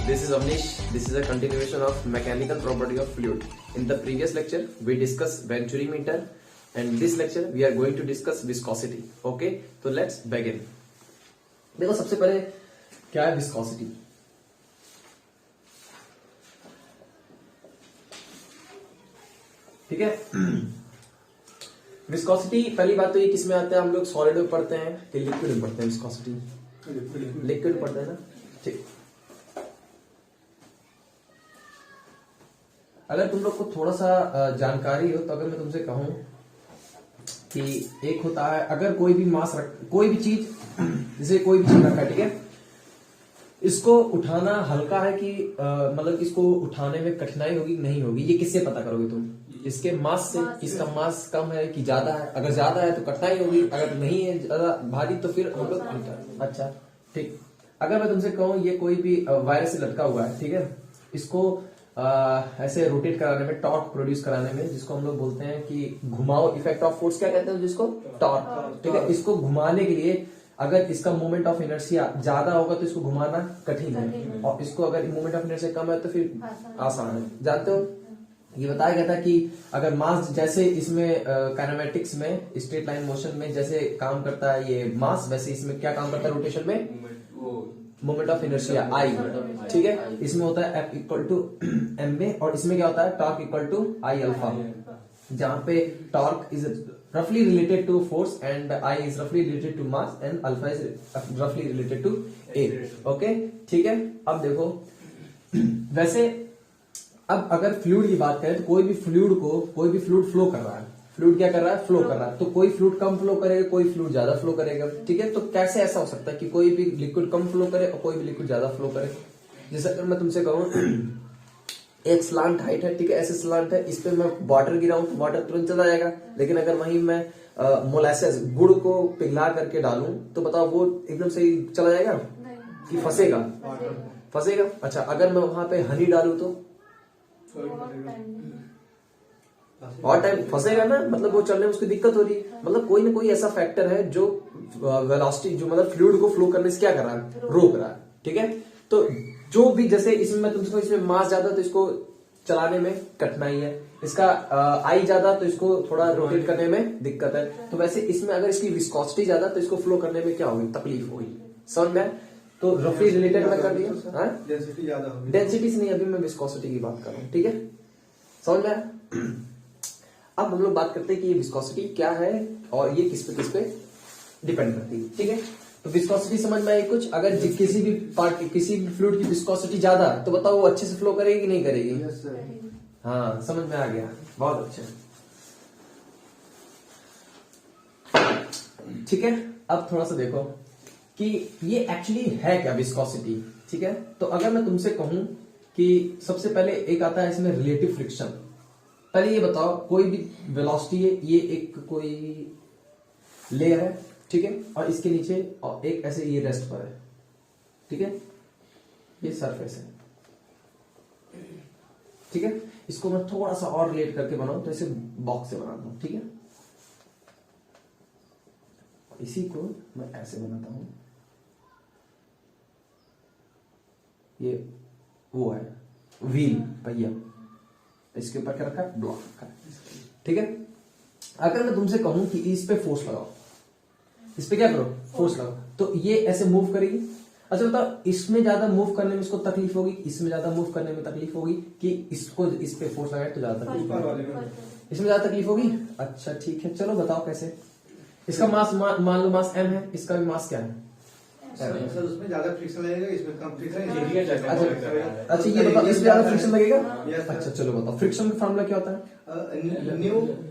This is Avnish. This is a continuation of mechanical property of fluid. In the previous lecture, we discussed Venturi meter, and this lecture we are going to discuss viscosity. Okay, so let's begin. देखो सबसे पहले क्या है viscosity. ठीक है. Viscosity पहली बात तो ये किसमें आता है, हम लोग सॉलिड में पढ़ते हैं कि लिक्विड में पढ़ते हैं. विस्कोसिटी लिक्विड पढ़ते हैं ना. ठीक. अगर तुम लोग को थोड़ा सा जानकारी हो तो अगर मैं तुमसे कहूं कि एक होता है, अगर कोई भी मास कोई भी चीज, जैसे कोई भी चीज रखा है, ठीक है, इसको उठाना हल्का है कि मतलब इसको उठाने में कठिनाई होगी नहीं होगी, ये किससे पता करोगे तुम? इसके मास से. इसका मास कम है कि ज्यादा है. अगर ज्यादा है तो कठिनाई होगी, अगर नहीं है ज्यादा भारी तो फिर हम लोग. अच्छा ठीक. अगर मैं तुमसे कहूं ये कोई भी वायर से लटका हुआ है, ठीक है, इसको ऐसे रोटेट कराने में, टॉर्क प्रोड्यूस कराने में, जिसको हम लोग बोलते हैं कि घुमाओ इफेक्ट ऑफ फोर्स, क्या कहते हैं जिसको? टॉर्क. ठीक है. इसको घुमाने के लिए अगर इसका मोमेंट ऑफ इनर्शिया ज्यादा होगा तो इसको घुमाना कठिन है, और इसको अगर मोमेंट ऑफ इनर्शिया कम है तो फिर आसान है. जानते हो ये बताया गया था कि अगर मास जैसे इसमें काइनेमेटिक्स में स्ट्रेट लाइन मोशन में जैसे काम करता है ये मास, वैसे इसमें क्या काम करता है रोटेशन में? Moment of inertia I. ठीक है. इसमें होता है F इक्वल टू एम में, और इसमें क्या होता है? Torque equal to I alpha, जहां पे टॉर्क इज रफली related to force and I is रफली related to mass and alpha is रफली रिलेटेड टू ए. ओके ठीक है. अब देखो वैसे अब अगर फ्लूइड की बात करें तो कोई भी फ्लूइड फ्लो कर रहा है. फ्लूइड क्या कर रहा है? फ्लो कर रहा है. तो कोई फ्लूइड कम फ्लो करेगा, कोई फ्लूइड ज्यादा फ्लो करेगा. ठीक है. तो कैसे ऐसा हो सकता है कि कोई भी लिक्विड कम फ्लो करे और कोई भी लिक्विड ज्यादा फ्लो करे? जैसे अगर मैं तुमसे कहूं एक स्लांट हाइट है, ठीक है, ऐसे स्लांट है, इस पे मैं वाटर गिराऊं तो वाटर तुरंत चला जाएगा. लेकिन अगर वहीं मैं मोलासेस गुड़ को पिघला करके डालूं तो बताओ वो एकदम से चला जाएगा कि फंसेगा? अच्छा अगर मैं वहां पे हनी डालूं तो और टाइम फंसेगा ना, मतलब वो चलने में उसकी दिक्कत हो रही है. मतलब कोई ना कोई ऐसा फैक्टर है जो वेलोसिटी, जो मतलब फ्लूइड को फ्लो करने से क्या कर रहा है? रोक रहा है. ठीक है. तो जो भी जैसे इसमें मैं तुमको, इसमें मास ज्यादा तो इसको चलाने में कठिनाई है, इसका आई ज्यादा तो इसको थोड़ा रोटेट करने में दिक्कत है. तो वैसे इसमें अगर इसकी विस्कोसिटी ज्यादा तो इसको फ्लो करने में क्या होगी? तकलीफ होगी. समझ में? तो रफली रिलेटेड मैं कर दिया. डेंसिटी ज्यादा होगी. डेंसिटी से नहीं, अभी मैं विस्कोसिटी की बात कर रहा हूँ. ठीक है. समझ में? अब हम लोग बात करते हैं कि ये विस्कोसिटी क्या है और ये किस पे डिपेंड करती है. ठीक है. तो विस्कोसिटी समझ में आई कुछ? अगर किसी भी फ्लूइड की विस्कोसिटी ज्यादा है तो बताओ वो अच्छे से फ्लो करेगी कि नहीं करेगी? Yes sir. हाँ समझ में आ गया. बहुत अच्छा. ठीक है. अब थोड़ा सा देखो कि ये एक्चुअली है क्या विस्कोसिटी. ठीक है. तो अगर मैं तुमसे कहूं कि सबसे पहले एक आता है इसमें रिलेटिव फ्रिक्शन. पहले ये बताओ, कोई भी वेलोसिटी है, ये एक कोई लेयर है, ठीक है, और इसके नीचे और एक ऐसे ये रेस्ट पर है. ठीक है. ये सरफेस है. ठीक है. इसको मैं थोड़ा सा और रिलेट करके बनाऊं तो इसे बॉक्स से बनाता हूं. ठीक है. इसी को मैं ऐसे बनाता हूं. ये वो है व्हील, पहिया. इसके ऊपर क्या रखा है? ब्लॉक रखा है. ठीक है. अगर मैं तुमसे कहूं कि इस पे फोर्स लगाओ, इस पे क्या करो? फोर्स लगाओ, तो ये ऐसे मूव करेगी. अच्छा बताओ, इसमें ज्यादा मूव करने में इसको तकलीफ होगी, इसमें ज्यादा मूव करने में तकलीफ होगी, कि इसको इस पे फोर्स लगाए तो ज्यादा तकलीफ होगी? इसमें ज्यादा तकलीफ होगी. अच्छा ठीक है. चलो बताओ कैसे. इसका मास मान लो मास m है, इसका भी मास क्या है? सर उसमें ज्यादा फ्रिक्शन लगेगा, इसमें कम फ्रिक्शन. अच्छा ये बताओ, इसमें ज्यादा फ्रिक्शन लगेगा. अच्छा चलो बताओ, फ्रिक्शन का फार्मूला क्या होता है?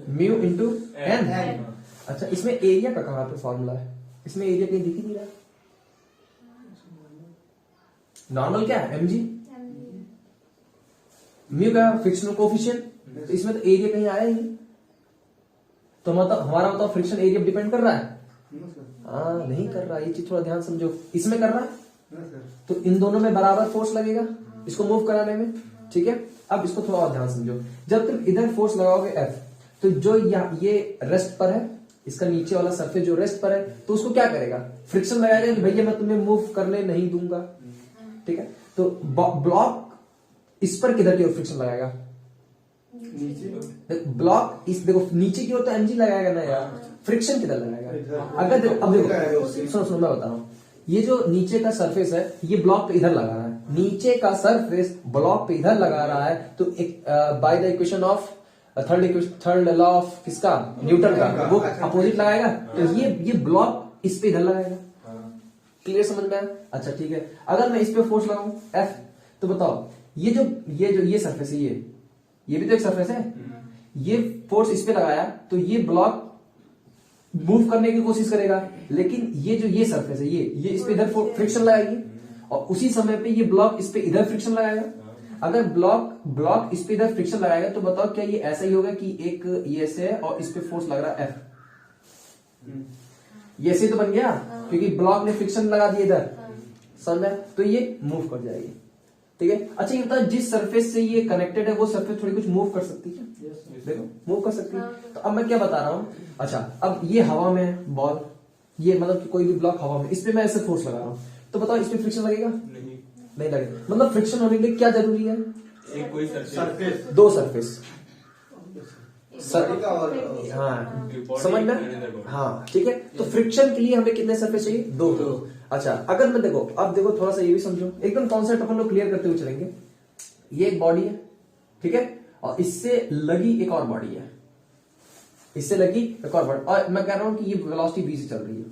Mu into N. अच्छा इसमें एरिया का कहां पे फार्मूला है? इसमें एरिया कहीं दिख ही नहीं रहा. नॉर्मल क्या है? mg. म्यू का फ्रिक्शनल कोफिशिएंट. इसमें तो एरिया कहीं आया ही नहीं. तो मतलब हमारा बताओ फ्रिक्शन एरिया डिपेंड कर रहा है? हाँ नहीं कर रहा. ये चीज थोड़ा ध्यान समझो. इसमें कर रहा है तो इन दोनों में बराबर फोर्स लगेगा इसको मूव कराने में. ठीक है. अब इसको थोड़ा और ध्यान समझो. जब तुम इधर फोर्स लगाओगे F, तो जो ये रेस्ट पर है, इसका नीचे वाला सरफेस जो रेस्ट पर है, तो उसको क्या करेगा? फ्रिक्शन लगाएगा कि भैया मैं तुम्हें मूव करने नहीं दूंगा. ठीक है, तो ब्लॉक इस पर किधर की ओर फ्रिक्शन लगाएगा? नीचे ब्लॉक इस देखो नीचे की ओर तो mg लगाएगा ना यार, फ्रिक्शन किधर लगाएगा? अगर देखो अब देखो सुनो मैं बता रहा हूँ, ये जो नीचे का सरफेस है ये ब्लॉक पे इधर लगा रहा है, नीचे का सरफेस ब्लॉक पे इधर लगा रहा है, तो by the equation of third law of किसका, न्यूटन का, वो अपोजिट लगाएगा, तो ये ब्लॉक इस पे इधर लगाएगा। क्लियर समझ में आया? अच्छा ठीक है, अगर मैं इस पे फोर्स लगाऊं F, तो बताओ ये सरफेस है, ये भी तो एक सरफेस है, ये फोर्स इस पे लगाया तो ये ब्लॉक मूव करने की कोशिश करेगा, लेकिन ये सरफेस है, ये इस पे इधर फ्रिक्शन लगाएगी, और उसी समय पे ये ब्लॉक इस पे इधर फ्रिक्शन लगाएगा। अगर ब्लॉक इस पे इधर फ्रिक्शन लगाएगा तो बताओ क्या ये ऐसा ही होगा कि एक ये ऐसे है और इस पे फोर्स लग रहा है F, ये ऐसे तो बन गया क्योंकि ब्लॉक ने फ्रिक्शन लगा दिया इधर, समझ में? तो ये मूव कर जाएगी, ठीक है। अच्छा ये बताओ जिस सरफेस से ये कनेक्टेड है वो सरफेस थोड़ी कुछ मूव कर सकती है, देखो मूव कर सकती है। तो अब मैं क्या बता रहा हूं, अच्छा अब ये हवा में है बॉल, ये मतलब कि कोई भी ब्लॉक हवा में, इस पे मैं ऐसे फोर्स लगा रहा हूं, तो बताओ इस पे फ्रिक्शन लगेगा? नहीं लगेगा। मतलब फ्रिक्शन होने के लिए क्या जरूरी है? एक कोई सरफेस, दो सरफेस, बॉडी का और हाँ समझ में, हाँ ठीक है। तो फ्रिक्शन के लिए हमें कितने सरफेस चाहिए? दो। अच्छा अगर मैं देखो, अब देखो थोड़ा सा ये भी समझो, एकदम कॉन्सेप्ट अपन लोग क्लियर करते हुए चलेंगे। ये एक बॉडी है, ठीक है, और इससे लगी एक और बॉडी है, इससे लगी एक और बॉडी, और मैं कह रहा हूं कि ये वेलोसिटी v से चल रही है,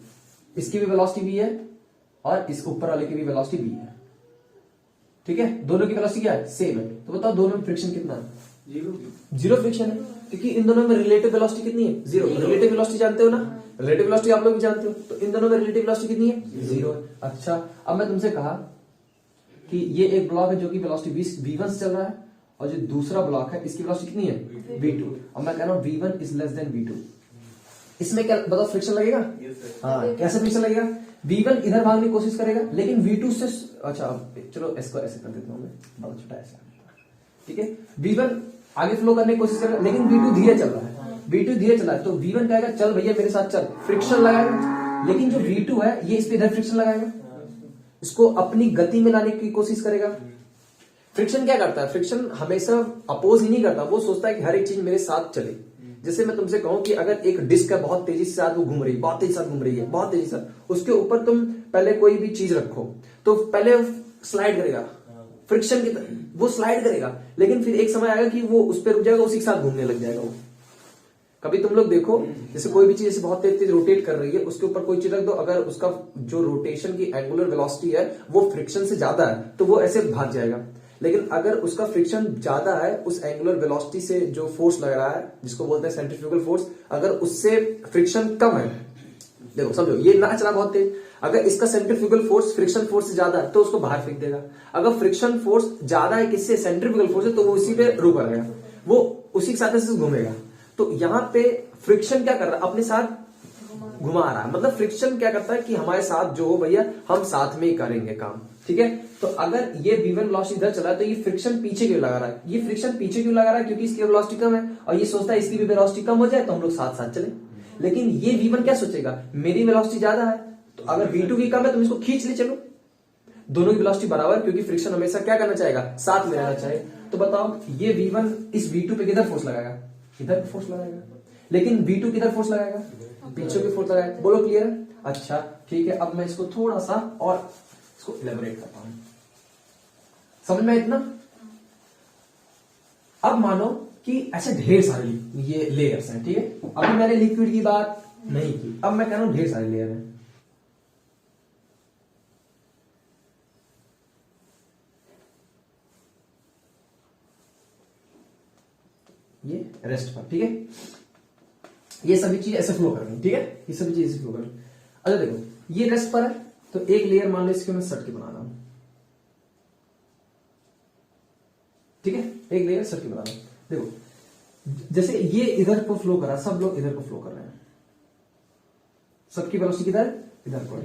इसकी भी वेलोसिटी v है और इस ऊपर वाले की भी वेलोसिटी v है, ठीक है, दोनों की वेलोसिटी क्या है? सेम है। तो बताओ दोनों में फ्रिक्शन कितना है? जीरो फ्रिक्शन है, क्योंकि इन दोनों में रिलेटिव वेलोसिटी कितनी है? जीरो। रिलेटिव वेलोसिटी जानते हो ना, रिलेटिव वेलोसिटी आप लोग भी जानते हो, तो इन दोनों में रिलेटिव वेलोसिटी कितनी है? जीरो है। अच्छा अब मैं तुमसे कहा कि ये एक ब्लॉक है जो कि वेलोसिटी v1 से चल रहा है, और जो दूसरा ब्लॉक है इसकी वेलोसिटी कितनी है? v2। अब मैं कह रहा हूं v1 is less than v2, इसमें क्या बताओ फ्रिक्शन लगेगा? हाँ कैसे फ्रिक्शन लगेगा? v1 इधर भागने की कोशिश करेगा, लेकिन v2 से, अच्छा चलो इसको ऐसे कर देता हूं मैं, बहुत छोटा ऐसा, ठीक है, v1 आगे फ्लो करने की कोशिश करेगा, लेकिन v2 धीरे चल रहा है, v2 धीरे चला है, तो v1 कहेगा चल भैया मेरे साथ चल, फ्रिक्शन लगाएगा, लेकिन जो v2 है ये इस पे इधर फ्रिक्शन लगाएगा, इसको अपनी गति में लाने की कोशिश करेगा। फ्रिक्शन क्या करता है? फ्रिक्शन हमेशा अपोज ही नहीं करता, वो सोचता है कि हर एक चीज मेरे साथ चले। जैसे मैं तुमसे कहूं कि अगर एक डिस्क है बहुत तेजी से साथ वो घूम रही है, बहुत तेजी से घूम रही है, बहुत तेजी से, उसके ऊपर तुम पहले कोई भी चीज रखो तो पहले स्लाइड करेगा, फ्रिक्शन की वो स्लाइड करेगा, लेकिन फिर एक समय आएगा कि वो उस पर रुक जाएगा, उसी के साथ घूमने लग जाएगा वो। कभी तुम लोग देखो जैसे कोई भी चीज जैसे बहुत तेज तेज रोटेट कर रही है, उसके ऊपर कोई चीज रख दो, अगर उसका जो रोटेशन की एंगुलर वेलोसिटी है वो फ्रिक्शन से ज्यादा है तो वो ऐसे भाग जाएगा, लेकिन अगर उसका फ्रिक्शन ज्यादा है उस एंगुलर वेलोसिटी से, जो फोर्स लग रहा है जिसको बोलते हैं सेंट्रीफ्यूगल फोर्स, अगर उससे फ्रिक्शन कम है, देखो समझो ये नाच रहा बहुत तेज, अगर इसका सेंट्रीफ्यूगल फोर्स फ्रिक्शन फोर्स से ज्यादा है तो उसको बाहर फेंक देगा। अगर फ्रिक्शन फोर्स ज्यादा है किससे? सेंट्रीफ्यूगल फोर्स है, तो वो उसी पे रुका रहेगा, वो उसी के साथ ऐसे घूमेगा। तो यहाँ पे फ्रिक्शन क्या कर रहा है? अपने साथ घुमा रहा है, मतलब फ्रिक्शन क्या करता है कि हमारे साथ जो हो भैया हम साथ में ही करेंगे काम, ठीक है। तो अगर ये v1 वेलोसिटी इधर चला है तो ये फ्रिक्शन पीछे क्यों लगा रहा है? ये फ्रिक्शन पीछे क्यों लगा रहा है? क्योंकि इसकी वेलोसिटी कम है और ये सोचता है इसकी भी वेलोसिटी कम हो जाए तो हम लोग साथ साथ चले। लेकिन ये v1 क्या सोचेगा? मेरी वेलोसिटी ज्यादा है, तो अगर v2 की कम है तो इसको खींच ले चलो, दोनों की वेलोसिटी बराबर, क्योंकि फ्रिक्शन हमेशा क्या करना चाहेगा? साथ में रहना चाहिए। तो बताओ ये v1 इस v2 पे किधर फोर्स लगाएगा? इधर फोर्स लगाएगा, लेकिन v2 किधर फोर्स लगाएगा? पीछे की फोर्स लगाएगा। बोलो क्लियर है? अच्छा ठीक है, अब मैं इसको थोड़ा सा और इसको इलेबोरेट करता हूं, समझ में इतना? अब मानो कि ऐसे ढेर सारे ये लेयर्स हैं, ठीक है, अभी मैंने लिक्विड की बात नहीं की, अब मैं कह रहा हूं ढेर सारे लेयर हैं। ये रेस्ट पर, ठीक है, ये सभी चीज ऐसे फ्लो कर रही है, ठीक है, ये सभी चीज ऐसे फ्लो कर रही है। अच्छा देखो ये रेस्ट पर है, तो एक लेयर मान लो इसके मैं सट के बना रहा हूं, ठीक है, एक लेयर सट के बना रहा हूं। देखो जैसे ये इधर को फ्लो कर रहा है, सब लोग इधर को फ्लो कर रहे हैं, सबकी वेलोसिटी किधर? इधर को।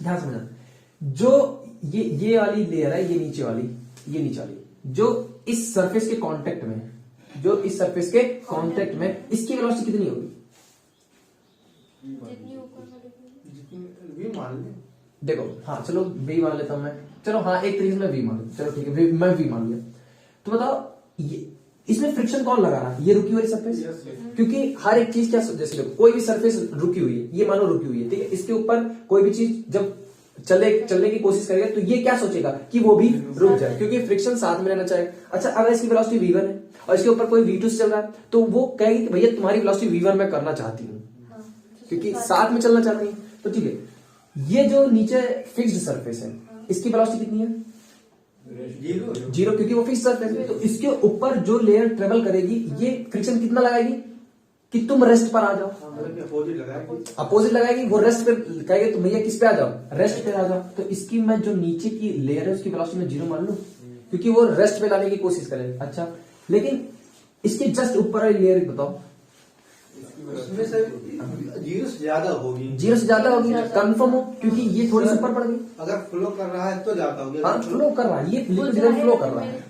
ध्यान समझना, जो ये वाली लेयर है, ये नीचे वाली, ये नीचे वाली, जो इस सरफेस के कांटेक्ट में, जो इस सरफेस के कांटेक्ट में, इसकी वेलोसिटी कितनी होगी? जितनी भी मान लें, देखो हाँ चलो V मान लेता हूं मैं, चलो हाँ एक तरीके से मैं V मान लूं, चलो ठीक है मैं V मान लिया। तो बताओ ये इसमें फ्रिक्शन कौन लगा रहा है? ये रुकी हुई सरफेस। क्योंकि हर एक चीज क्या, जैसे देखो कोई भी सरफेस रुकी हुई है, ये मानो रुकी हुई है, ठीक है, इसके ऊपर कोई भी चीज जब चलने की कोशिश करेगा तो ये क्या सोचेगा कि वो भी रुक जाए, क्योंकि फ्रिक्शन साथ में रहना चाहिए। अच्छा अगर इसकी वेलोसिटी v1 है और इसके ऊपर कोई v2 से चल रहा है तो वो कहेगी कि भैया तुम्हारी वेलोसिटी v1 मैं करना चाहती हूँ, क्योंकि साथ में चलना चाहती है। तो ठीक है, ये जो नीचे फिक्स्ड सरफेस है इसकी वेलोसिटी कितनी है? जीरो, क्योंकि वो फिक्स्ड सरफेस है। तो इसके ऊपर जो लेयर ट्रेवल करेगी ये फ्रिक्शन कितना लगाएगी कि तुम रेस्ट पर आ जाओ, अपोजिट लगाएगी, वो रेस्ट पे कहेगी तो भैया किस पे आ जाओ, रेस्ट पे आ जाओ। तो इसकी मैं जो नीचे की लेयर है उसकी वेलोसिटी में जीरो मान लूं, क्योंकि वो रेस्ट पे लाने की कोशिश करेगी। अच्छा लेकिन इसके जस्ट ऊपर वाली लेयर बताओ, उसमें से जीरो से ज्यादा होगी, जीरो से ज्यादा होगी, कंफर्म हो, क्योंकि ये थोड़ी सी ऊपर पड़ गई। अगर फ्लो कर रहा है तो ज्यादा होगी। हाँ फ्लो कर रहा है, ये लिक्विड फ्लो कर रहा है,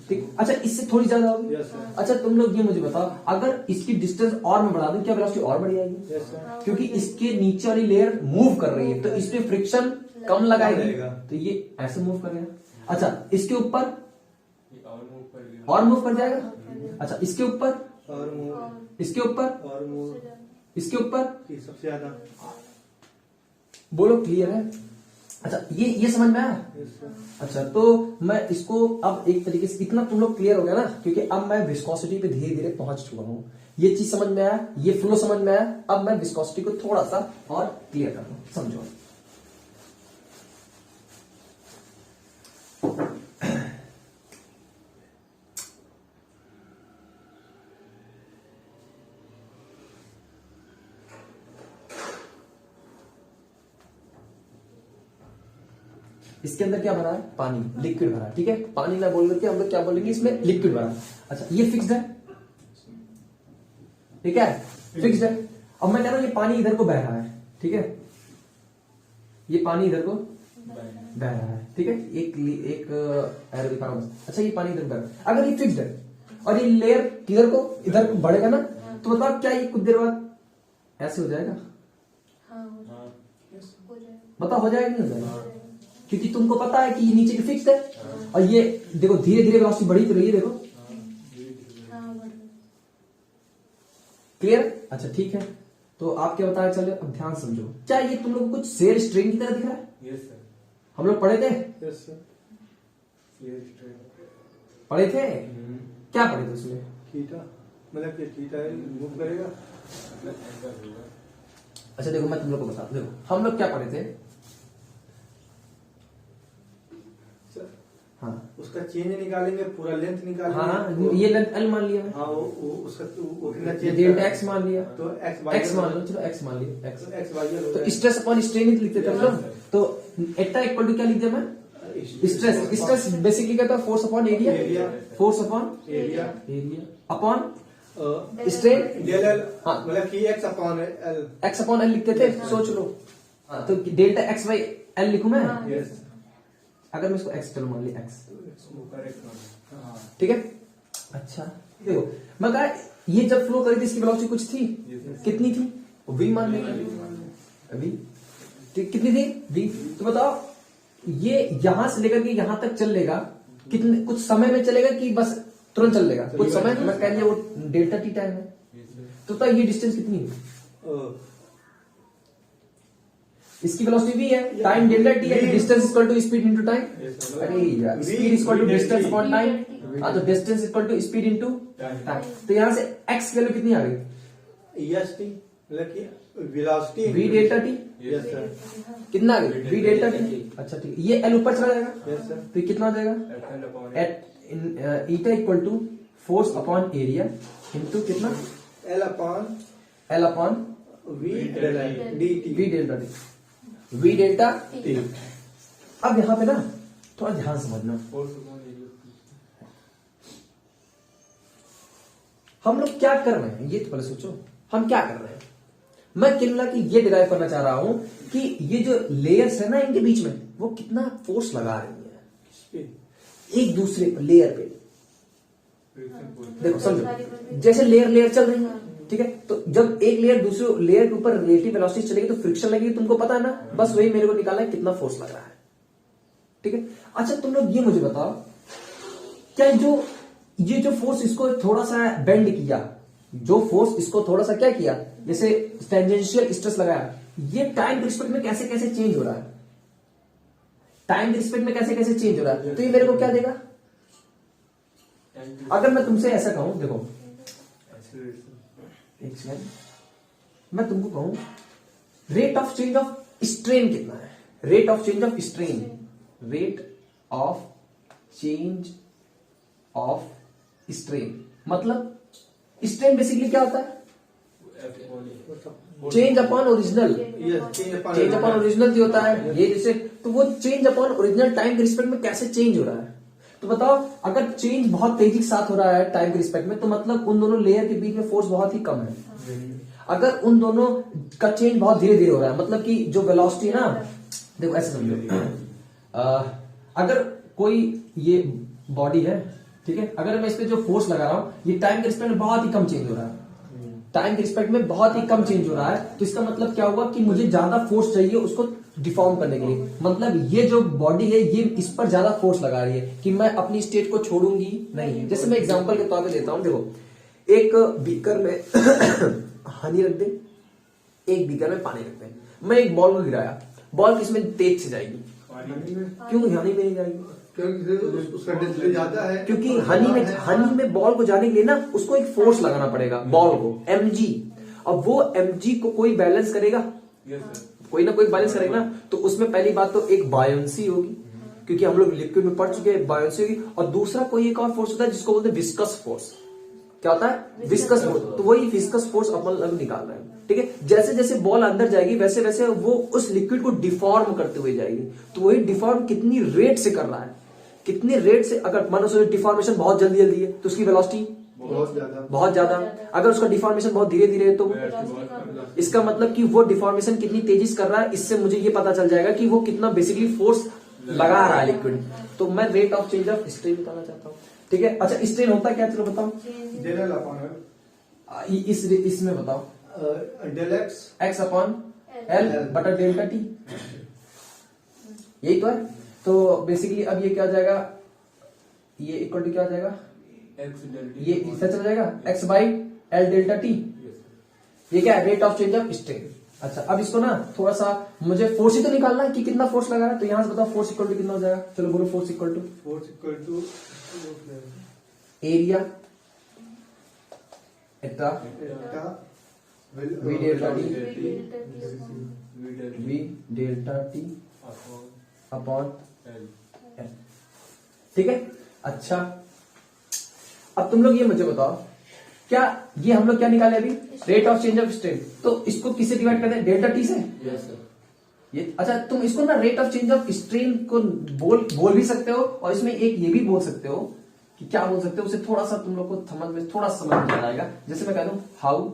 ठीक। अच्छा इससे थोड़ी ज्यादा होगी। अच्छा तुम लोग ये मुझे बताओ, अगर इसकी डिस्टेंस और मैं बढ़ा दूं क्या वेलोसिटी और बढ़ जाएगी? क्योंकि इसके नीचे वाली लेयर मूव कर रही है तो इस पे फ्रिक्शन कम लगाएगी, तो ये ऐसे मूव करेगा। अच्छा इसके ऊपर और मूव कर जाएगा। अच्छा इसके ऊपर और मूव, इसके ऊपर और मूव, इसके ऊपर सबसे ज्यादा। बोलो क्लियर है? अच्छा ये समझ में आया? अच्छा तो मैं इसको अब एक तरीके से इतना तुम लोग क्लियर हो गया ना, क्योंकि अब मैं विस्कोसिटी पे धीरे धीरे पहुंच चुका हूं। ये चीज समझ में आया, ये फ्लो समझ में आया। अब मैं विस्कोसिटी को थोड़ा सा और क्लियर कर दूं, समझो। इसके अंदर क्या भरा है? पानी, लिक्विड भरा है, ठीक है। पानी ना बोल करके हम लोग क्या बोलेंगे, इसमें लिक्विड भरा है। अच्छा ये फिक्स्ड है, ठीक है, फिक्स्ड है। अब मैं कह रहा हूं ये पानी इधर को बह रहा है, ठीक है, ये पानी इधर को बह रहा है, ठीक है। एक एरो दिखा रहा हूं। अच्छा ये पानी इधर बह रहा है, अगर ये फिक्स्ड है और ये लेयर किधर को, इधर को बढ़ेगा ना, तो बताओ क्या ये कुछ देर बाद ऐसे हो जाएगा? बताओ हो जाएगा नहीं हो जाएगा? क्योंकि तुमको पता है कि ये नीचे की फिक्स्ड है और ये देखो धीरे धीरे वेलोसिटी बढ़ी तो रही है, देखो क्लियर। अच्छा ठीक है, तो आप क्या बताया, चलो अब ध्यान समझो। क्या ये तुम लोग कुछ शेयर स्ट्रिंग की तरह दिख रहा है? यस सर, हम लोग पढ़े थे, यस सर, पढ़े थे, क्या पढ़े थे उसमें? थीटा, मतलब कि थीटा मूव करेगा। अच्छा देखो मैं तुम लोग को बताता हूं, देखो हम लोग क्या पढ़े थे। हाँ उसका चेंज निकालेंगे, पूरा लेंथ निकालेंगे। हाँ ये लेंथ एल मान लिया, हाँ वो उसका डेल्टा एक्स मान लिया, तो एक्स मान लो, चलो एक्स मान लिया, एक्स। एक्स वाई तो स्ट्रेस अपॉन स्ट्रेन ही लिखते थे हम लोग। तो एटा इक्वल टू क्या लिख दिया मैं? स्ट्रेस बेसिकली कहता है force upon area, force upon area upon strain. Del L, हाँ मतलब कि X upon L, X upon L लिखते थे, सोच लो। हाँ तो डेल्टा एक्स बाई एल लिखूं मैं? यस। अगर मैं इसको एक्स चलो मान लिया एक्स, ठीक है। अच्छा देखो मैं कहा ये जब फ्लो करी थी इसकी वेलोसिटी कुछ थी, कितनी थी? v मान लिया, v कितनी थी? v। तो बताओ ये यहां से लेकर के यहां तक चलेगा कितने, कुछ समय में चलेगा कि बस तुरंत चलेगा? कुछ समय, मैं कह लिया वो डेल्टा टी टाइम है। तो बताओ ये डिस्टेंस कितनी है? इसकी वेलोसिटी v है, टाइम डेल्टा t है, distance equal to speed into time. अरे यार speed equal to distance upon time. हाँ तो distance equal to speed into time. तो यहां से x की वैल्यू कितनी आ गई? यस टी, मतलब कि velocity v delta t yes sir, कितना आ गई? v delta t। अच्छा ठीक है, ये l ऊपर चला जाएगा, यस सर, तो ये कितना आ जाएगा? At eta equal to force upon area into कितना? L upon V D T, delta T, V delta T. अब यहां पे ना थोड़ा ध्यान समझना, हम लोग क्या कर रहे हैं ये तो पहले सोचो, हम क्या कर रहे हैं। मैं केवल कि ये डिराइव करना चाह रहा हूं कि ये जो लेयर्स है ना इनके बीच में वो कितना फोर्स लगा रही है एक दूसरे पर, लेयर पे। देखो समझो, जैसे लेयर चल रही है ठीक है। तो जब एक लेयर दूसरे लेयर के ऊपर रिलेटिव वेलोसिटी चलेगी तो फ्रिक्शन लगेगी, तुमको पता है ना, बस वही मेरे को निकालना है कितना फोर्स लग रहा है, ठीक है। अच्छा तुम लोग ये मुझे बताओ, क्या ये जो फोर्स इसको थोड़ा सा बेंड किया, जो फोर्स इसको थोड़ा सा क्या किया, जैसे टेंजेंशियल स्ट्रेस लगाया, ये टाइम के रिस्पेक्ट में कैसे कैसे चेंज हो रहा है, टाइम के रिस्पेक्ट में कैसे कैसे चेंज हो रहा है, तो ये मेरे को क्या देगा। अगर मैं तुमसे ऐसा कहूं, देखो एक सेकंड, मैं तुमको कहूं rate of change of strain कितना है, rate of change of strain, rate of change of strain, मतलब स्ट्रेन बेसिकली क्या होता है, change upon original, change upon original होता है ये, जैसे तो वो चेंज अपॉन ओरिजिनल टाइम के रिस्पेक्ट में कैसे चेंज हो रहा है। तो बताओ अगर चेंज बहुत तेजी के साथ हो रहा है टाइम के रिस्पेक्ट में, तो मतलब उन दोनों लेयर के बीच में फोर्स बहुत ही कम है। अगर उन दोनों का चेंज बहुत धीरे धीरे हो रहा है, मतलब कि जो वेलोसिटी है ना, देखो ऐसे समझो, अगर कोई ये बॉडी है, ठीक है, अगर मैं इस पे जो फोर्स लगा रहा हूं, ये टाइम के रिस्पेक्ट में बहुत ही कम चेंज हो रहा है, टाइम के रिस्पेक्ट में बहुत ही कम चेंज हो रहा है, तो इसका मतलब क्या हुआ कि मुझे ज्यादा फोर्स चाहिए उसको डिफॉर्म करने के लिए। मतलब ये जो बॉडी है ये इस पर ज्यादा फोर्स लगा रही है कि मैं अपनी स्टेट को छोड़ूंगी नहीं। जैसे मैं एग्जांपल के तौर पे देता हूं, देखो एक बीकर में हनी रख दे, एक बीकर में पानी रख दे, मैं एक बॉल को गिराया, बॉल किसमें तेज से जाएगी, क्यों हनी में नहीं जाएगी, उसका डिस्टेंस ज्यादा है, क्योंकि हनी में बॉल को जाने के लिए ना उसको एक फोर्स लगाना पड़ेगा, बॉल को mg। अब वो mg को कोई बैलेंस करेगा, कोई ना कोई बैलेंस करेगा ना, तो उसमें पहली बात तो एक बायोंसी होगी, क्योंकि हम लोग लिक्विड में पढ़ चुके हैं, बायोंसी होगी, और दूसरा कोई एक और फोर्स होता है जिसको बोलते हैं विस्कस फोर्स। क्या होता है, विस्कस फोर्स। तो वही विस्कस फोर्स अपन अब निकाल रहे हैं, ठीक है। जैसे जैसे बॉल अंदर जाएगी वैसे वैसे वो उस लिक्विड को डिफॉर्म करते हुए जाएगी, तो वही डिफॉर्म कितनी रेट से कर रहा है, कितनी रेट से, अगर मान लो डिफॉर्मेशन बहुत जल्दी जल्दी है तो उसकी वेलोसिटी बहुत ज्यादा, अगर उसका डिफॉर्मेशन बहुत धीरे धीरे है तो इसका मतलब कि वो डिफॉर्मेशन कितनी तेजी से कर रहा है, इससे मुझे ये पता चल जाएगा कि वो कितना बेसिकली फोर्स लगा रहा है लिक्विड। तो मैं rate of change of strain बताना चाहता हूँ, ठीक है। अच्छा स्ट्रेन होता है क्या, चलो बताओ, इसमें बताओ, डेल एक्स अपॉन एल बटा डेल्टा टी, यही तो है। तो बेसिकली अब ये क्या हो जाएगा, ये इक्वल टू क्या हो जाएगा, ये इससे चला जाएगा x by L delta T, ये क्या है, rate of change of strain. अच्छा अब इसको ना थोड़ा सा मुझे फोर्स ही तो निकालना है कि कितना फोर्स लगा है, तो यहां से बताओ फोर्स इक्वल टू कितना हो जाएगा, चलो बोलो, force equal to area Etah we delta T upon L, ठीक है। अच्छा अब तुम लोग ये मुझे बताओ, क्या ये हम लोग क्या निकाले अभी, rate of change of strain, तो इसको किससे डिवाइड कर दें, डेल्टा टी से। ये अच्छा तुम इसको ना rate of change of strain को बोल भी सकते हो, और इसमें एक ये भी बोल सकते हो कि क्या बोल सकते हो, उसे थोड़ा सा तुम लोग को समझ में आएगा। जैसे मैं कह दूं how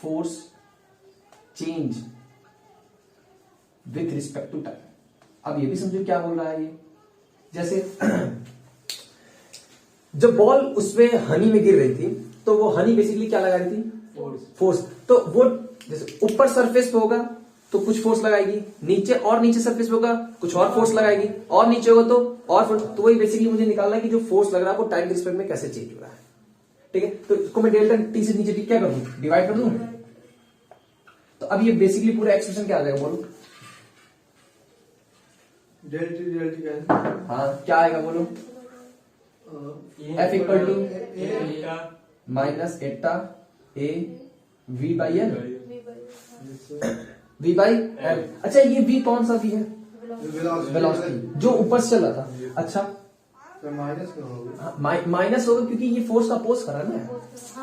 force change with respect to time, अब ये भी समझो क्या बोल रहा है ये। जैसे जब बॉल उसमें हनी में गिर रही थी, तो वो हनी बेसिकली क्या लगा रही थी, फोर्स। तो वो जैसे ऊपर सरफेस पे होगा तो कुछ फोर्स लगाएगी, नीचे और नीचे सरफेस पे होगा कुछ और फोर्स लगाएगी, और नीचे होगा तो और फोर्स। तो वही बेसिकली मुझे निकालना है कि जो फोर्स लग रहा है वो टाइम के रिस्पेक्ट में कैसे चेंज हो रहा है, ठीक है। तो इसको मैं डेल्टा टी से नीचे टी क्या कर दूं, डिवाइड कर दूं। तो अब ये बेसिकली पूरा एक्सप्रेशन क्या आ जाएगा, बोलो हाँ क्या आएगा, बोलो F equal to minus eta A V by L, V by L. अच्छा ये वी कौन सा वी है, वेलोसिटी जो ऊपर से चल रहा था। अच्छा माइनस होगा क्योंकि ये फोर्स अपोज कर रहा है ना,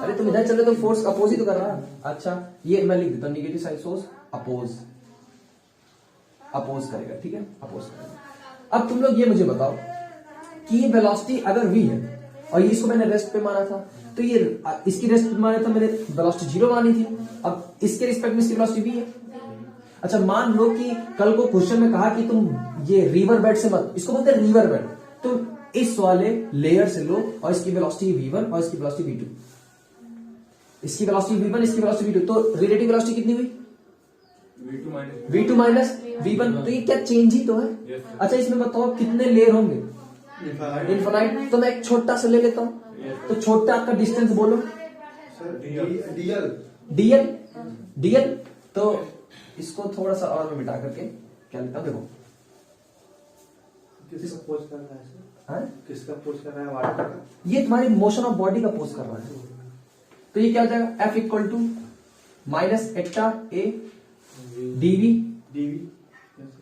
अरे तुम इधर चल रहे तो फोर्स अपोज ही तो कर रहा है। अच्छा ये मैं लिख देता हूँ, निगेटिव साइड सोर्स अपोज करेगा, ठीक है, अपोज करेगा। अब तुम लोग ये मुझे बताओ कि ये वेलोसिटी अगर v है और ये इसको मैंने रेस्ट पे माना था, तो ये इसकी रेस्ट पे माना था मैंने, वेलोसिटी 0 मानी थी। अब इसके रिस्पेक्ट में इसकी वेलोसिटी v है। अच्छा मान लो कि कल को क्वेश्चन में कहा कि तुम ये रिवर बेड से मत, इसको बोलते हैं रिवर बेड, तो इस वाले लेयर से लो और इसकी वेलोसिटी v1 और इसकी वेलोसिटी v2, इसकी वेलोसिटी v1, इसकी वेलोसिटी v2, तो रिलेटिव वेलोसिटी कितनी हुई? v2 माइनस v1, तो ये क्या चेंज ही तो है। अच्छा इसमें बताओ कितने लेयर होंगे? इनफाइनाइट। तो मैं एक छोटा सा ले लेता हूँ, तो छोटा का डिस्टेंस बोलो। डीएल। डीएल, तो इसको थोड़ा सा और मैं मिटा करके क्या लिखता हूँ, देखो किसका पोज कर रहा है सर? हाँ? किसका पोज कर रहा है? वाटर का? ये तुम्हारी मोशन ऑफ बॉडी का पोज कर रहा है। तो ये क्या हो जाएगा? F equal to minus eta A DV DV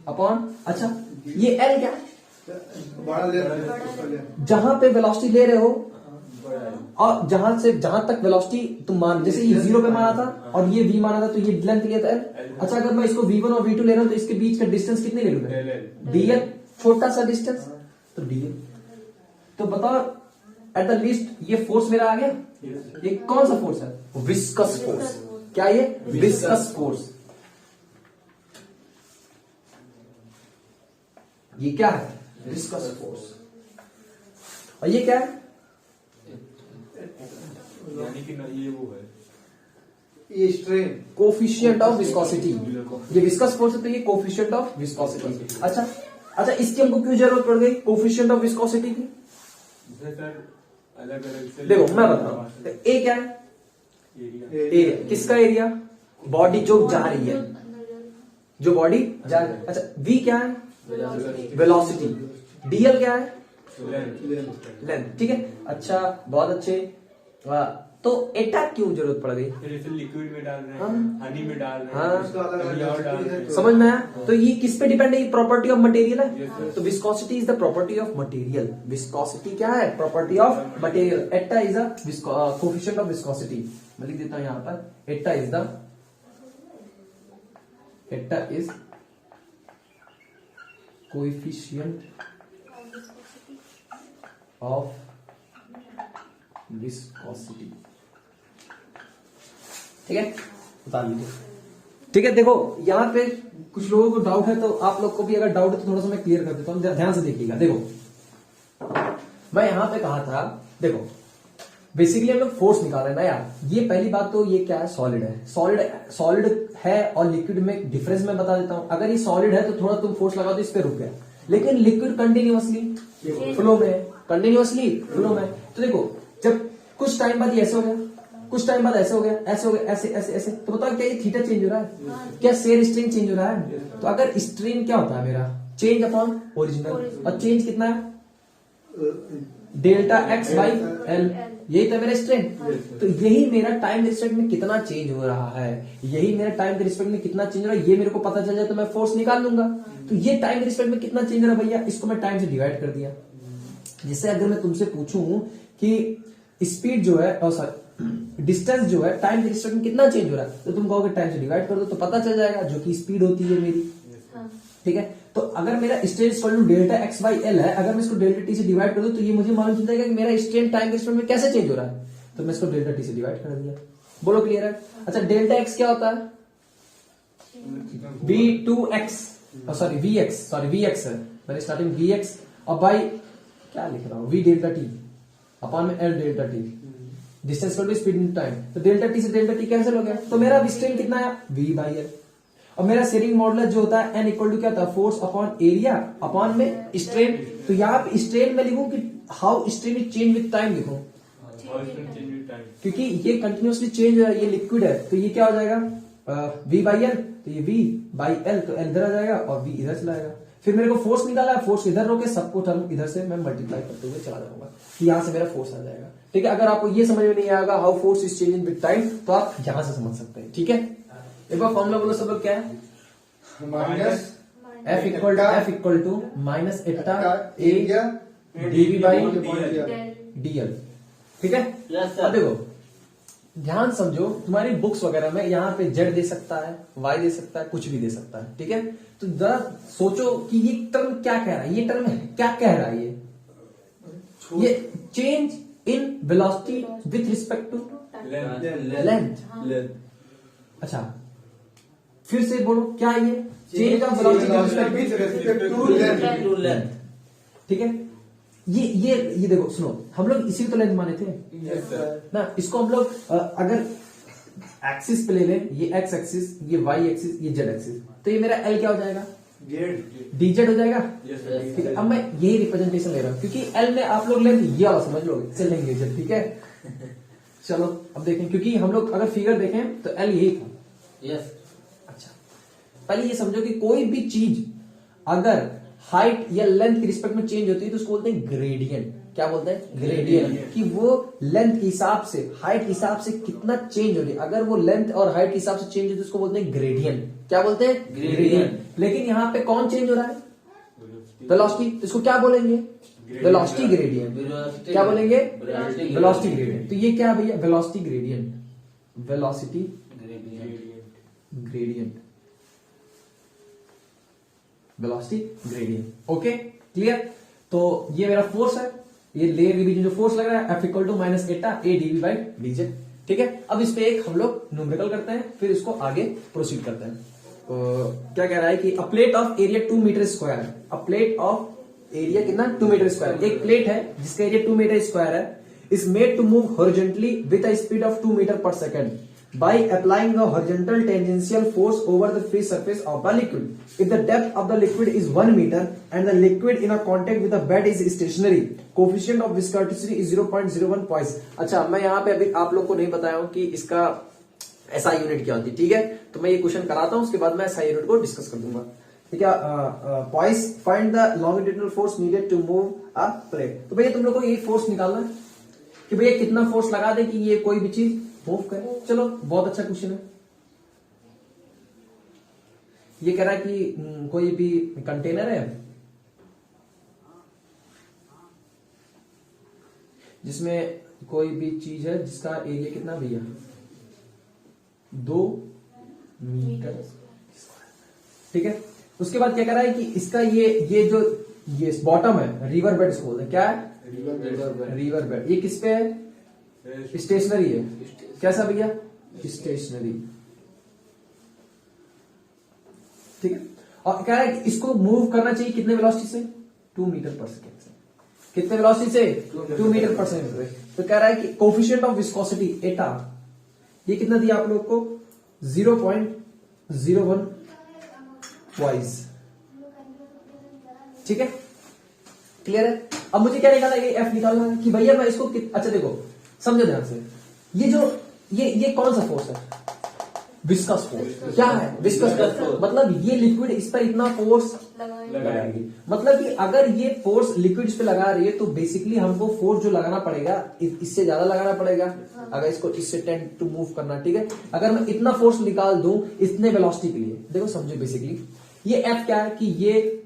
upon, अच्छा ये L क्या है? बड़ा लेयर। जहां पे वेलोसिटी ले रहे हो और जहां तक वेलोसिटी तुम मान, जैसे ये 0 पे माना था और ये v माना था, तो ये लेंथ लिया था L। अच्छा अगर मैं इसको v1 और v2 ले रहा हूं तो इसके बीच का डिस्टेंस कितने ले लूं मैं? dl, छोटा सा डिस्टेंस, तो dl। तो बताओ एट द लीस्ट ये फोर्स मेरा आ गया। ये कौन सा फोर्स है? Viscous force. क्या ये? Viscous force. ये क्या है? Viscous force. और ये क्या है? यानी कि ये वो है, ये स्ट्रेन। Coefficient of viscosity. ये विस्कस फोर्स है तो ये कोफिशिएंट ऑफ विस्कोसिटी। अच्छा अच्छा, इसकी हमको क्यों जरूरत पड़ गई कोफिशिएंट ऑफ विस्कोसिटी की? अलग अलग से देखो मैं बताऊं, ए क्या है? एरिया। किसका एरिया? बॉडी जो जा रही है, जो बॉडी जा रही है। अच्छा वी क्या है? वेलोसिटी। डीएल क्या है? लेंथ। ठीक है, अच्छा बहुत अच्छे। तो एटा क्यों जरूरत पड़ गई? जैसे लिक्विड में डाल रहे हाँ। हैं, हनी में डाल रहे हाँ। हैं, कहीं और डाल रहे हैं। समझ में आया? तो ये किस पे डिपेंड है? ये प्रॉपर्टी ऑफ मटेरियल Yes, है। sir. तो viscosity is the property of material. Viscosity क्या है? Property of material. Eta is the coefficient of viscosity. मैं लिख देता हूं यहां पर, एटा इज कोएफिशिएंट ऑफ विस्कोसिटी। ठीक है, बता लीजिए। ठीक है, देखो यहाँ पे कुछ लोगों को डाउट है, तो आप लोग को भी अगर डाउट है तो थोड़ा सा मैं क्लियर कर देता हूँ, ध्यान से देखिएगा। देखो मैं यहां पे कहा था, देखो बेसिकली हम लोग फोर्स निकाल रहे हैं ना यार। ये पहली बात तो ये क्या है? सॉलिड है। सॉलिड है और लिक्विड में डिफरेंस मैं बता देता हूं। अगर ये सॉलिड है तो थोड़ा तुम फोर्स लगाओ तो इस पे रुक गया, लेकिन लिक्विड कंटिन्यूअसली फ्लो में, तो देखो जब कुछ टाइम बाद ये ऐसे हो गया, कुछ टाइम बाद ऐसे हो गया, ऐसे हो गया, ऐसे ऐसे ऐसे, तो बताओ क्या ये थीटा चेंज हो रहा है? क्या शेयर स्ट्रेन चेंज हो रहा है? तो अगर स्ट्रेन क्या होता है मेरा? चेंज अपॉन ओरिजिनल, और चेंज कितना है? Delta X by L. यही तो मेरा स्ट्रेन। तो यही मेरा टाइम के रिस्पेक्ट में कितना चेंज हो रहा है, यही मेरा टाइम के रिस्पेक्ट में कितना चेंज हो रहा है, ये मेरे को पता चल जाए तो मैं फोर्स निकाल लूंगा। तो ये टाइम के रिस्पेक्ट में कितना चेंज हो रहा है भैया, इसको मैं टाइम से डिवाइड कर दिया। जैसे अगर मैं तुमसे पूछूं कि स्पीड जो है, सॉरी डिस्टेंस जो है टाइम के रिस्पेक्ट में कितना चेंज हो रहा है, तो तुम कहोगे टाइम से डिवाइड कर दो तो पता चल जाएगा, जो कि स्पीड होती है मेरी। ठीक है, तो अगर मेरा strain equal to delta X by L है, अगर मैं इसको डेल्टा टी से डिवाइड कर दूं तो ये मुझे मालूम चल जाएगा कि मेरा स्ट्रेन टाइम के रिस्पेक्ट में कैसे चेंज हो रहा है। तो मैं इसको डेल्टा टी से डिवाइड कर दिया। बोलो क्लियर है? अच्छा डेल्टा एक्स क्या होता है? v2x, सॉरी vx है, मैंने स्टार्टिंग vx और बाई क्या लिख रहा हूं, v डेल्टा टी अपॉन में l delta T, distance equal to speed in time. तो डेल्टा टी से डेल्टा टी कैंसिल हो गया, तो मेरा स्ट्रेन कितना है? v by L. और मेरा शेयरिंग मॉडुलस जो होता है n इक्वल टू क्या होता है? फोर्स अपॉन एरिया अपॉन में स्ट्रेन। तो यहाँ पे स्ट्रेन में लिखूं कि how strain is change with time लिखूं, क्योंकि ये कंटिन्यूअसली चेंज हो रहा है, ये लिक्विड है। तो ये क्या हो जाएगा? v बाई एल, तो ये v बाई एल, तो l इधर आ जाएगा और v इधर चला जाएगा। फिर मेरे को फोर्स निकाला है, फोर्स इधर रोके, सबको टर्म इधर से मैं मल्टीप्लाई करते हुए चला जाऊंगा, कि यहां से मेरा फोर्स आ जाएगा। ठीक है, अगर आपको ये समझ में नहीं आएगा how force is changing with time, तो आप यहां से समझ सकते हैं। ठीक है, एक बार फॉर्मूला बोलो सब लोग, क्या है? Minus F equal to minus eta A DV by DL. ठीक है, अब देखो ध्यान समझो, तुम्हारी बुक्स वगैरह में यहाँ पे जेड दे सकता है, वाई दे सकता है, कुछ भी दे सकता है। ठीक है, तो जरा सोचो कि ये टर्म क्या कह रहा है, ये टर्म क्या कह रहा है? ये change in velocity with respect to length. अच्छा फिर से बोलो, क्या है ये? Change of velocity with respect to length. ठीक है, ये देखो सुनो, हम लोग इसी तो लेंथ माने थे Yes, sir. ना। इसको हम लोग अगर एक्सिस पे ले लें, ये एक्स एक्सिस, ये वाई एक्सिस, ये जेड एक्सिस, तो ये मेरा एल क्या हो जाएगा, जेड डीजेड हो जाएगा। Yes, ठीक है, अब मैं यही रिप्रेजेंटेशन ले रहा हूं क्योंकि एल में आप लोग लेंगे ये वाला समझ लोगे, इससे लेंगे जेड। ठीक है, चलो अब देखें, क्योंकि हम लोग अगर फिगर देखें तो एल यही था। यस अच्छा, पहले ये समझो कि कोई भी चीज अगर हाइट या लेंथ के रिस्पेक्ट में चेंज होती है तो उसको बोलते हैं ग्रेडियंट। क्या बोलते हैं, ग्रेडियंट। कि वो लेंथ के हिसाब से, हाइट के हिसाब से कितना चेंज हो रही है, अगर वो लेंथ और हाइट के हिसाब से चेंज होती है तो उसको बोलते हैं ग्रेडियंट। क्या बोलते हैं, ग्रेडियंट। लेकिन यहाँ पे कौन चेंज हो रहा है, वेलोसिटी, इसको क्या बोलेंगे, वेलोसिटी ग्रेडियंट। क्या बोलेंगे, वेलोसिटी ग्रेडियंट। तो ये क्या है भैया, velocity gradient, velocity gradient, velocity gradient. Okay, clear. तो ये मेरा फोर्स है, ये लेयर के बीच में जो फोर्स लग रहा है F equal to minus eta A DV by DZ. ठीक है, अब इस पे एक हम लोग न्यूमेरिकल करते हैं, फिर इसको आगे प्रोसीड करते हैं। तो क्या कह रहा है कि a plate of area 2 metre square है। अ प्लेट ऑफ एरिया कितना, 2 मीटर स्क्वायर। एक प्लेट है जिसका एरिया 2 मीटर स्क्वायर है, is made to move horizontally with a speed of 2 metre per second by applying a horizontal tangential force over the free surface of the liquid. If the depth of the liquid is 1 meter and the liquid in a contact with the bed is stationary, coefficient of viscosity is 0.01 points. अच्छा, मैं यहाँ पे अभी आप लोग को नहीं बताया हूँ कि इसका SI यूनिट क्या होती है। ठीक है, तो मैं ये क्वेश्चन कराता हूँ, उसके बाद मैं SI यूनिट को डिस्कस कर दूंगा। ठीक है, poise find the longitudinal force needed to move a plate. तो भैया तुम लोग को ये फोर्स निकालना है कि भैया कितना फोर्स लगा दे कि ये कोई भी चीज मूव करे। चलो, बहुत अच्छा क्वेश्चन है। ये कह रहा है कि कोई भी कंटेनर है जिसमें कोई भी चीज है जिसका एरिया कितना भैया, 2 मीटर। ठीक है, उसके बाद क्या कह रहा है कि इसका ये जो ये बॉटम है, रिवर बेड इसको बोलते हैं। क्या है, रिवर बेड। ये किस पे है, स्टेशनरी है। कैसा भैया, स्टेशनरी। ठीक है, और कह रहा है कि इसको मूव करना चाहिए कितने वेलोसिटी से, 2 मीटर पर सेकेंड से। कितने वेलोसिटी से, 2 मीटर पर सेकेंड से। तो कह रहा है कि कोफिशिएंट ऑफ विस्कोसिटी एटा, ये कितना दिया आप लोग को, 0.01 वाइज। ठीक है, क्लियर है। अब मुझे क्या निकालना है, एफ निकालना है कि भैया मैं इसको अच्छा देखो, समझो ध्यान से, ये जो ये कौन सा फोर्स है, विस्कस फोर्स। क्या है, विस्कस फोर्स। मतलब ये लिक्विड इस पर इतना फोर्स लगाएगी। मतलब कि अगर ये फोर्स लिक्विड इस पे लगा रही है तो बेसिकली हमको फोर्स जो लगाना पड़ेगा इससे ज्यादा लगाना पड़ेगा अगर इसको इससे टेंड टू मूव करना। ठीक है, अगर मैं इतना फोर्स निकाल दूं इतने वेलोसिटी के लिए, देखो समझो बेसिकली ये एफ क्या है कि ये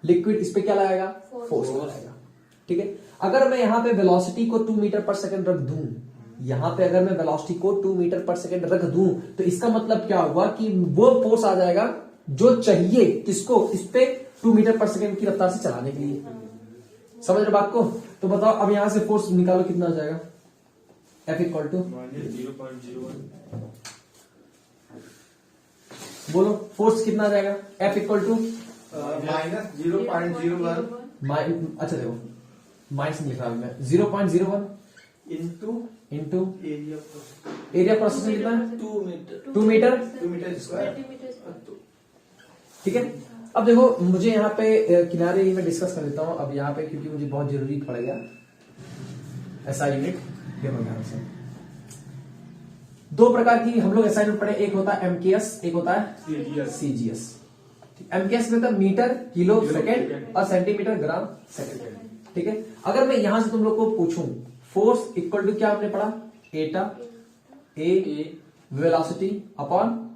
लिक्विड इस पे क्या लगाएगा, फोर्स लगाएगा। ठीक है, अगर मैं यहां पे वेलोसिटी को 2 मीटर पर सेकंड रख दूं, यहां पे अगर मैं वेलोसिटी को 2 मीटर पर सेकंड रख दूं तो इसका मतलब क्या हुआ कि वो फोर्स आ जाएगा जो चाहिए किसको, इस पे 2 मीटर पर सेकंड की रफ्तार से चलाने के लिए। समझ रहे बात को। तो बताओ अब यहां से फोर्स निकालो कितना आ जाएगा, F इक्वल टू 0.01 बोलो फोर्स कितना आ जाएगा, F इक्वल टू माइनस 0.01 अच्छा देखो माइनस लिख रहा हूं मैं, 0.01 इंटू एरिया प्रोसेस कितना है, 2 मीटर 2 मीटर। 2 metre square. ठीक है, अब देखो मुझे यहाँ पे किनारे ही मैं डिस्कस कर देता हूं अब यहाँ पे, क्योंकि मुझे बहुत जरूरी पड़ेगा ऐसा यूनिट। देखो ध्यान से, 2 प्रकार की हम लोग ऐसा यूनिट पढ़े, एक होता है एमकेएस, एक होता है सीजीएस। एमकेएस में होता है मीटर किलो सेकेंड और सेंटीमीटर ग्राम सेकेंड। ठीक है, अगर मैं यहां से तुम लोग को पूछूं फोर्स इक्वल टू क्या हमने पढ़ा, एटा ए वेलोसिटी अपॉन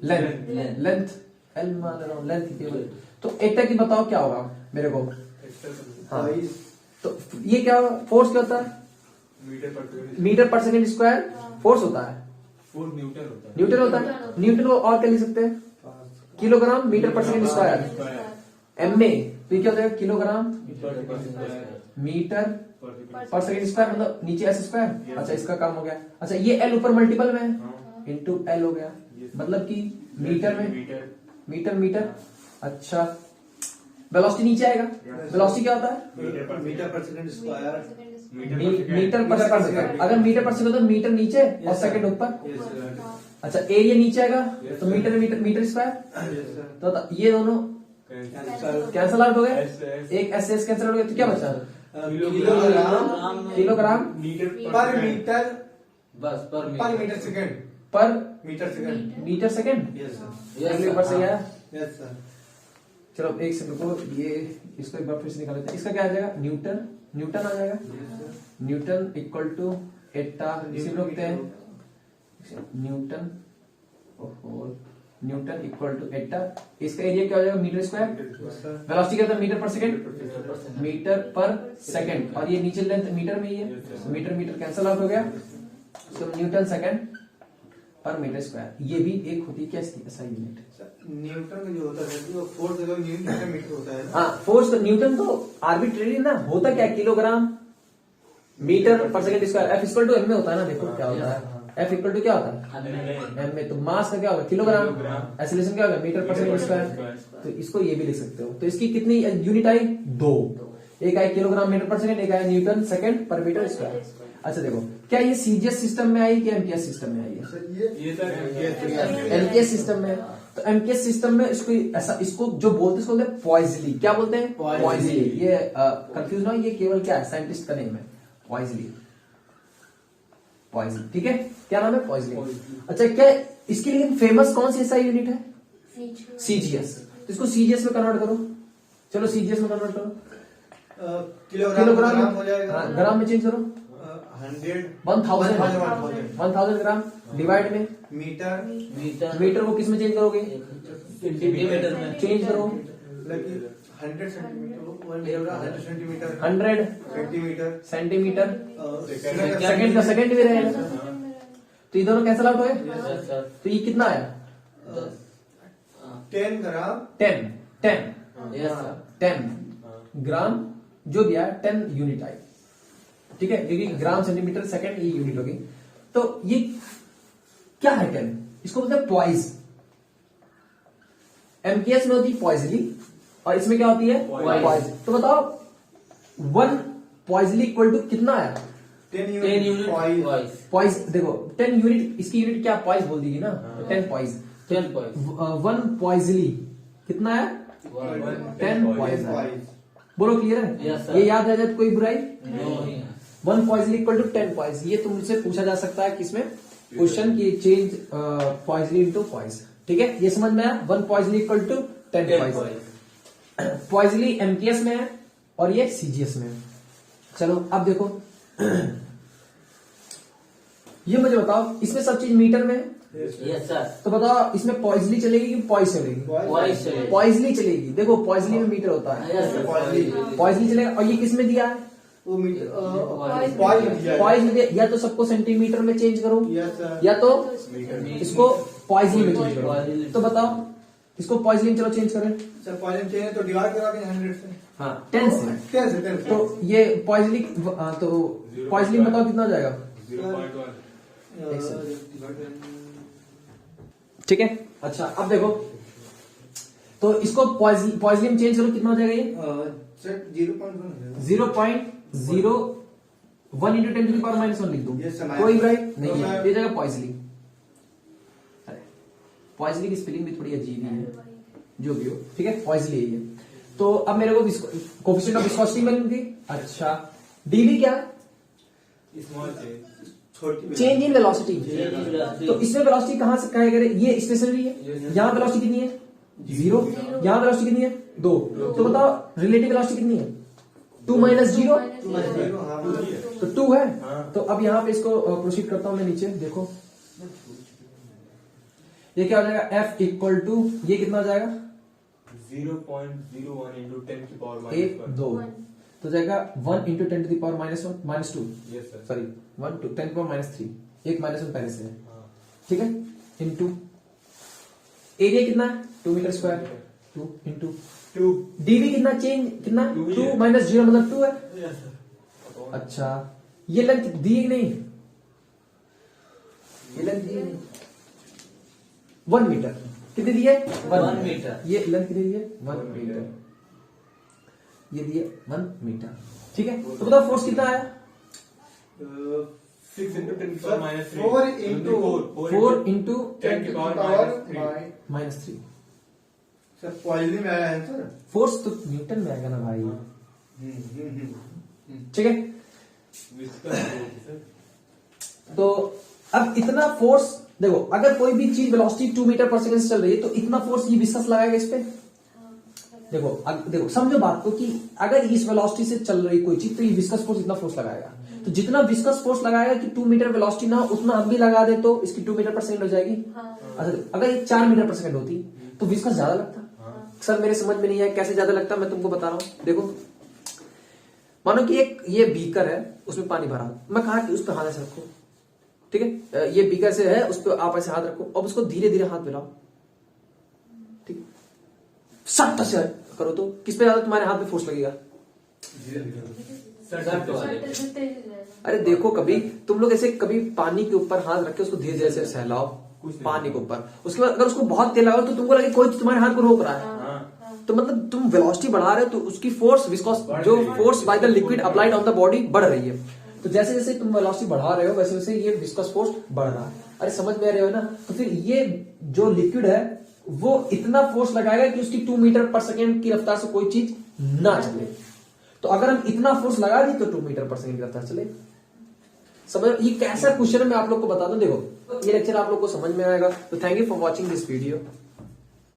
लेंथ एल मान रहा हूं लेंथ केवल, तो एटा की बताओ क्या होगा मेरे को। हाँ, तो ये क्या होगा, फोर्स क्या होता है, मीटर पर सेकेंड स्क्वायर फोर्स होता है, न्यूटन होता है। न्यूटन को और क्या लिख सकते हैं, किलोग्राम मीटर पर सेकेंड स्क्वायर। एम में तो ये क्या होता है, किलोग्राम मीटर पर सेकेंड स्क्वायर, मतलब नीचे एस स्क्वायर। अच्छा इसका काम हो गया। अच्छा ये एल ऊपर मल्टीपल में इंटू एल हो गया, मतलब कि मीटर में मीटर। अच्छा वेलोसिटी नीचे आएगा। वेलोसिटी क्या होता है? Metre per second square. Metre per second. अगर मीटर पर सेकंड तो मीटर नीचे और सेकंड ऊपर। अच्छा, एरिया नीचे आएगा तो मीटर मीटर मीटर स्क्वायर। तो ये दोनों कैंसल आउट हो गए, एक एस एस कैंसल हो गया, तो क्या बचा? किलोग्राम पर मीटर, बस पर per metre second, per metre second. Metre second. Yes sir, अगले ऊपर सही आया। Yes sir. चलो एक सेकंड रुको, ये इसको एक बार फिर से निकाल लेते हैं। इसका क्या आ जाएगा? न्यूटन। न्यूटन आ जाएगा। न्यूटन इक्वल टू एटा, इसी में रखते हैं न्यूटन। ओहो, न्यूटन इक्वल टू एटा। इसका एरिया क्या हो जाएगा? Metre square. वेलोसिटी क्या होता है? Metre per second. Metre per second, और ये नीचे लेंथ मीटर में ही है, मीटर मीटर कैंसल आउट हो गया। तो Newton second per metre square, ये भी एक होती है क्या इसकी ऐसा यूनिट? न्यूटन का जो होता है वो फोर्स का न्यूटन मीटर होता है ना। हाँ, फोर्स तो न्यूटन तो आर्बिट्रेरी ना होता क्या? Kilogram metre per second square. F equal to M में होता है ना। देखो क्या होता है, एफ इक्वल टू क्या होता है? एम में। तो मास का क्या होगा? किलोग्राम। एक्सीलरेशन क्या होगा? Metre per second square. तो इसको ये भी लिख सकते हो। तो इसकी कितनी यूनिट आई? दो। एक आई किलोग्राम मीटर पर सेकंड, एक आई Newton second per metre square. अच्छा देखो, क्या ये सीजीएस सिस्टम में आई कि एमपीएस सिस्टम में आई है? ये सर एमपीएस सिस्टम में। तो एमपीएस सिस्टम में इसको ऐसा, इसको जो बोलते हैं इसको बोलते हैं पॉइजली। क्या बोलते हैं? पॉइजली। ये कंफ्यूज ना हो, ये केवल क्या है? साइंटिस्ट का नेम है पॉइजली। पॉइजली, ठीक है। क्या नाम है? पॉइजली। अच्छा, क्या इसके लिए फेमस कौन सी ऐसा यूनिट है? सीजीएस। तो इसको सीजीएस में कन्वर्ट करो। चलो सीजीएस में कन्वर्ट करो। किलोग्राम हो जाएगा। हाँ, ग्राम में चेंज करो। 1000 ग्राम डिवाइड में मीटर। मीटर को किस में चेंज करोगे? सेंटीमीटर में चेंज करो। 100 centimetre, 100 centimetre, 100 centimetre, centimetre. Second second का सेकंड भी रहेगा। तो ये दोनों कैंसल आउट हो गए। Yes sir. तो ये कितना आया? 10 ग्राम। 10 यस सर। 10 ग्राम जो भी आया 10 यूनिट आई, ठीक है। क्योंकि ग्राम सेंटीमीटर सेकंड ये यूनिट होगी। तो ये क्या है? 10 इसको बोलते हैं पॉइज। एमकेएस में होती है पॉइजली और इसमें क्या होती है? पॉइज। तो बताओ 1 पॉइजली इक्वल टू कितना आया? 10 10 यूनिट यूनिट पॉइज। देखो 10 यूनिट, इसकी यूनिट क्या? पॉइज बोल देगी ना। 10 पॉइज। 10 पॉइंट 1 पॉइजली कितना है? 10 पॉइज। बोलो क्लियर है? Yes, sir. ये याद रह जाए तो कोई बुराई? नहीं है। 1 पॉइजली इक्वल टू 10 पॉइज। ये तुमसे पूछा जा सकता है किसमें? क्वेश्चन की चेंज पॉइजली इनटू पॉइज, ठीक है। ये समझ में आया? 1 पॉइजली इक्वल टू 10 पॉइज। पॉइजली एमकेएस में है और ये सीजीएस में है। चलो अब देखो, ये मुझे बताओ, इसमें सब चीज मीटर में है। Yes sir. तो बताओ इसमें पॉइजली चलेगी कि पॉइज चलेगी? पॉइज चलेगी। पॉइजली चलेगी। देखो पॉइजली में मीटर होता है, यस सर। पॉइजली चलेगा। और ये किस में दिया है? वो मीटर पॉइज। पॉइज में दिया। या तो सबको सेंटीमीटर में चेंज करो, यस सर। या तो इसको पॉइजली में चेंज करो। पॉइजली। तो बताओ इसको पॉइजली में चलो चेंज करें। सर पॉइजन चाहिए तो डिवाइड करा देंगे 100 से। हाँ 10 से। 10 से 10 से। तो ये पॉइजली, तो पॉइजली में बताओ कितना हो जाएगा? 0.1 ठीक है। अच्छा अब देखो, तो इसको पॉइजली में चेंज करो, कितना हो जाएगा ये? Sir 0.1 0.01 into 10 to the power -1 लिख दो। Yes, sir. कोई बुराई नहीं No, है। sir. ये जाएगा पॉइजली। पॉइजली की स्पेलिंग भी थोड़ी अजीब ही है, जो भी हो, ठीक है। पॉइजली है ये। तो अब मेरे को कोफिशिएंट ऑफ विस्कोसिटी मिल गई। अच्छा, डीवी क्या है? स्मॉल चेंज छोटी चेंज इन वेलोसिटी। वेलोसिटी। तो इसमें वेलोसिटी कहां से कहा करें? ये स्टेशनरी है। यहाँ वेलोसिटी कितनी है? 0। यहाँ वेलोसिटी कितनी है? 2। तो बताओ रिलेटिव वेलोसिटी कितनी है? 2 - 0 तो 2 है। तो अब यहाँ पे इसको प्रोसीड करता हूं मैं नीचे। देखो ये क्या हो जाएगा? F इक्वल टू ये कितना हो जाएगा? 0.01 into 10 की पावर 1 2 तो जाएगा 1 into 10 to the power -2 yes sir. Sorry 1 to 10 power -3, एक -1 पहले से है, हाँ। ठीक है। इनटू एरिया कितना है? 2 मीटर स्क्वायर। 2 इंटू 2 डीवी कितना? चेंज कितना? 2 ही 2 है। - 0 मतलब 2 है। Yes sir. अच्छा ये लेंथ दी है कि नहीं? ये लेंथ दी है नहीं? 1 मीटर कितनी दी है? 1 मीटर। ये लेंथ कितनी दी है? 1 मीटर। ये दिए 1 मीटर। ठीक है, तो बताओ फोर्स कितना आया? 6 into 10 to the power minus 3. 4 into 4 into 10 to the power minus 3. Minus 3। Sir poisoning में आया आंसर। फोर्स तो न्यूटन में आएगा ना भाई। हम्म। ठीक है, Viscous force, sir. तो अब इतना फोर्स देखो, अगर कोई भी चीज वेलोसिटी 2 मीटर पर सेकंड से चल रही है तो इतना फोर्स ये विस्कस लगाएगा इस पे। देखो देखो समझो बात को कि अगर इस वेलोसिटी से चल रही कोई चीज तो ये विस्कस फोर्स इतना फोर्स लगाएगा। तो जितना विस्कस फोर्स लगाएगा कि 2 मीटर वेलोसिटी ना उतना हम भी लगा दे तो इसकी 2 मीटर पर सेकंड हो जाएगी। अच्छा, अगर ये 4 मीटर पर सेकंड होती तो विस्कस ज्यादा लगता। सर मेरे समझ में नहीं आया कैसे ज्यादा लगता, मैं तुमको बता रहा हूं। देखो मानो कि एक ये बीकर है, उसमें पानी भरा, मैं कहा कि उस पर हाथ ऐसे रखो, ठीक है, ये बीकर से है, उस पर आप ऐसे हाथ रखो, अब उसको धीरे धीरे हाथ मिलाओ, ठीक, सट से करो तो किस पे ज्यादा तुम्हारे हाथ में फोर्स लगेगा? सट वाले। अरे देखो कभी तुम लोग ऐसे कभी पानी के ऊपर हाथ रख के उसको धीरे धीरे से सहलाओ पानी के ऊपर, उसके बाद अगर उसको बहुत तेल लगाओ तो तुमको लगे कोई तुम्हारे हाथ को रोक रहा है। तो मतलब तुम वेलोसिटी बढ़ा रहे हो तो उसकी फोर्स विस्कॉस जो force by the liquid applied on the body बढ़ रही है। तो जैसे जैसे तुम वेलोसिटी बढ़ा रहे हो वैसे वैसे ये विस्कॉस फोर्स बढ़ रहा है। अरे समझ में आ रहे हो ना? तो फिर ये जो लिक्विड है वो इतना फोर्स लगाएगा कि उसकी 2 मीटर पर सेकेंड की रफ्तार से कोई चीज ना चले। तो अगर हम इतना फोर्स लगा दी तो 2 मीटर पर सेकेंड की रफ्तार चले। समझ, ये कैसा क्वेश्चन है मैं आप लोग को बता दूं। देखो ये लेक्चर आप लोग को समझ में आएगा। तो thank you for watching this video.